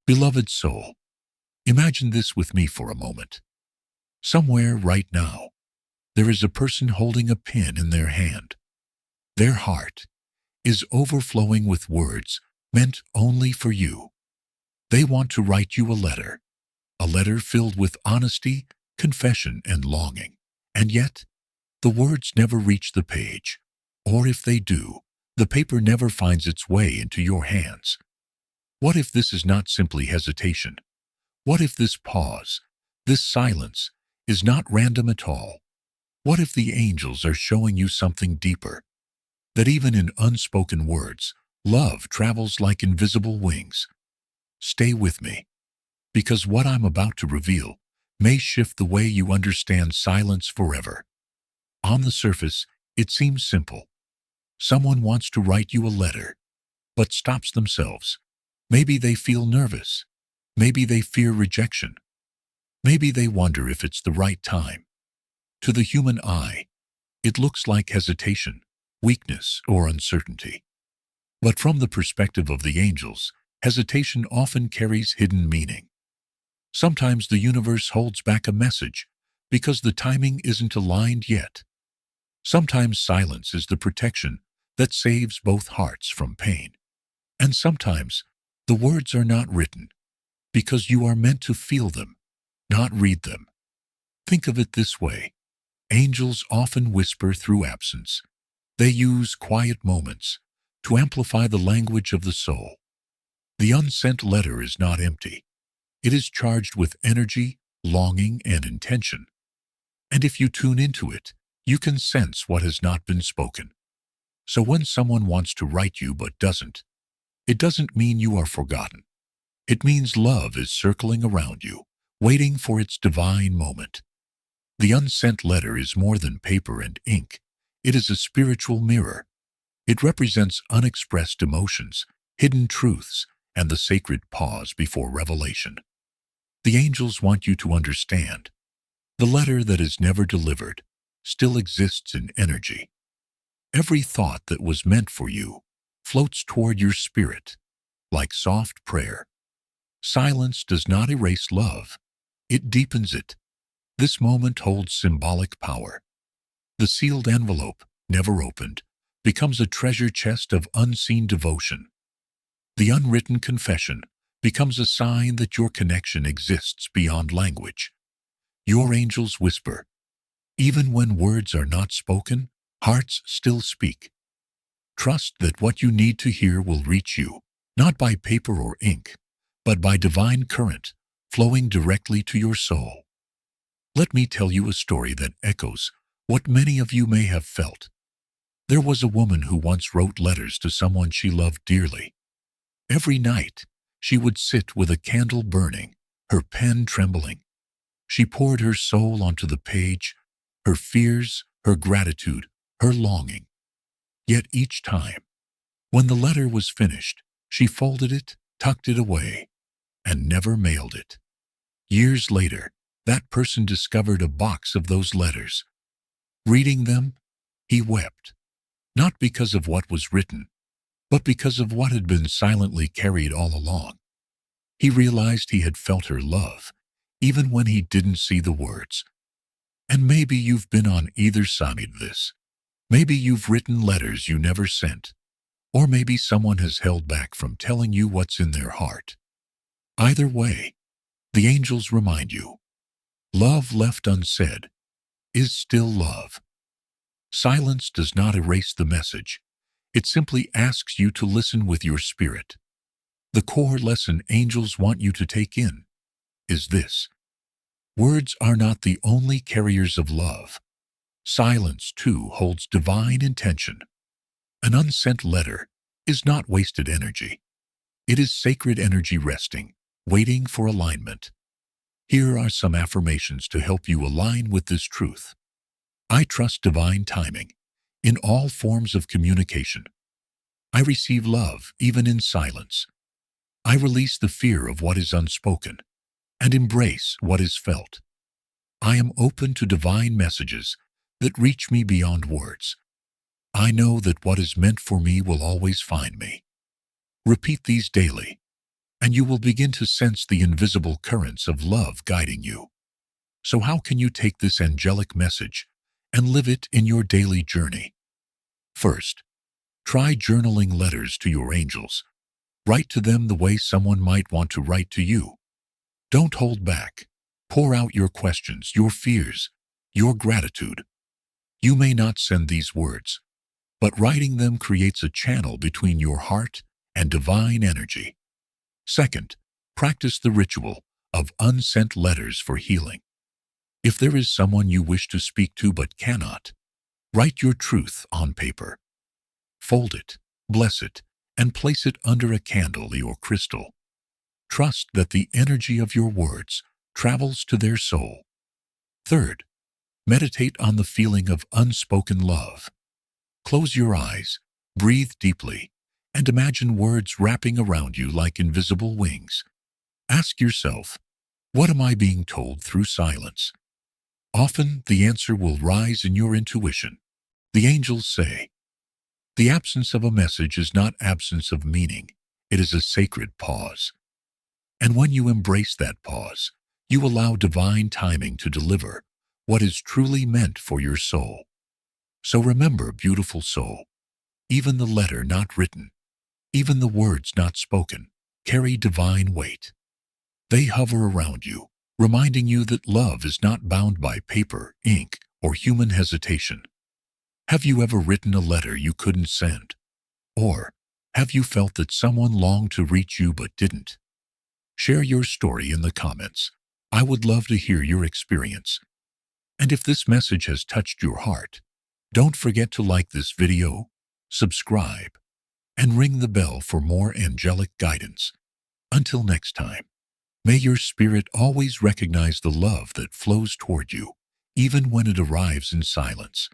Beloved soul, imagine this with me for a moment. Somewhere right now, there is a person holding a pen in their hand. Their heart is overflowing with words meant only for you. They want to write you a letter filled with honesty, confession, and longing. And yet, the words never reach the page, or if they do, the paper never finds its way into your hands. What if this is not simply hesitation? What if this pause, this silence, is not random at all? What if the angels are showing you something deeper? That even in unspoken words, love travels like invisible wings. Stay with me, because what I'm about to reveal may shift the way you understand silence forever. On the surface, it seems simple. Someone wants to write you a letter, but stops themselves. Maybe they feel nervous. Maybe they fear rejection. Maybe they wonder if it's the right time. To the human eye, it looks like hesitation, weakness, or uncertainty. But from the perspective of the angels, hesitation often carries hidden meaning. Sometimes the universe holds back a message because the timing isn't aligned yet. Sometimes silence is the protection that saves both hearts from pain. And sometimes the words are not written because you are meant to feel them, not read them. Think of it this way. Angels often whisper through absence. They use quiet moments to amplify the language of the soul. The unsent letter is not empty. It is charged with energy, longing, and intention. And if you tune into it, you can sense what has not been spoken. So when someone wants to write you but doesn't, it doesn't mean you are forgotten. It means love is circling around you, waiting for its divine moment. The unsent letter is more than paper and ink. It is a spiritual mirror. It represents unexpressed emotions, hidden truths, and the sacred pause before revelation. The angels want you to understand. The letter that is never delivered still exists in energy. Every thought that was meant for you floats toward your spirit, like soft prayer. Silence does not erase love. It deepens it. This moment holds symbolic power. The sealed envelope, never opened, becomes a treasure chest of unseen devotion. The unwritten confession becomes a sign that your connection exists beyond language. Your angels whisper. Even when words are not spoken, hearts still speak. Trust that what you need to hear will reach you, not by paper or ink, but by divine current flowing directly to your soul. Let me tell you a story that echoes what many of you may have felt. There was a woman who once wrote letters to someone she loved dearly. Every night, she would sit with a candle burning, her pen trembling. She poured her soul onto the page, her fears, her gratitude, her longing. Yet each time, when the letter was finished, she folded it, tucked it away, and never mailed it. Years later, that person discovered a box of those letters. Reading them, he wept, not because of what was written, but because of what had been silently carried all along. He realized he had felt her love, even when he didn't see the words. And maybe you've been on either side of this. Maybe you've written letters you never sent, or maybe someone has held back from telling you what's in their heart. Either way, the angels remind you, love left unsaid is still love. Silence does not erase the message. It simply asks you to listen with your spirit. The core lesson angels want you to take in is this. Words are not the only carriers of love. Silence, too, holds divine intention. An unsent letter is not wasted energy. It is sacred energy resting, waiting for alignment. Here are some affirmations to help you align with this truth. I trust divine timing in all forms of communication. I receive love even in silence. I release the fear of what is unspoken and embrace what is felt. I am open to divine messages that reach me beyond words. I know that what is meant for me will always find me. Repeat these daily. and you will begin to sense the invisible currents of love guiding you. So how can you take this angelic message and live it in your daily journey? First, try journaling letters to your angels. Write to them the way someone might want to write to you. Don't hold back. Pour out your questions, your fears, your gratitude. You may not send these words, but writing them creates a channel between your heart and divine energy. Second, practice the ritual of unsent letters for healing. If there is someone you wish to speak to but cannot, write your truth on paper. Fold it, bless it, and place it under a candle or crystal. Trust that the energy of your words travels to their soul. Third, meditate on the feeling of unspoken love. Close your eyes, breathe deeply, and imagine words wrapping around you like invisible wings. Ask yourself, what am I being told through silence? Often, the answer will rise in your intuition. The angels say, the absence of a message is not absence of meaning. It is a sacred pause. And when you embrace that pause, you allow divine timing to deliver what is truly meant for your soul. So remember, beautiful soul, even the letter not written, even the words not spoken, carry divine weight. They hover around you, reminding you that love is not bound by paper, ink, or human hesitation. Have you ever written a letter you couldn't send? Or have you felt that someone longed to reach you but didn't? Share your story in the comments. I would love to hear your experience. And if this message has touched your heart, don't forget to like this video, subscribe, and ring the bell for more angelic guidance. Until next time, may your spirit always recognize the love that flows toward you, even when it arrives in silence.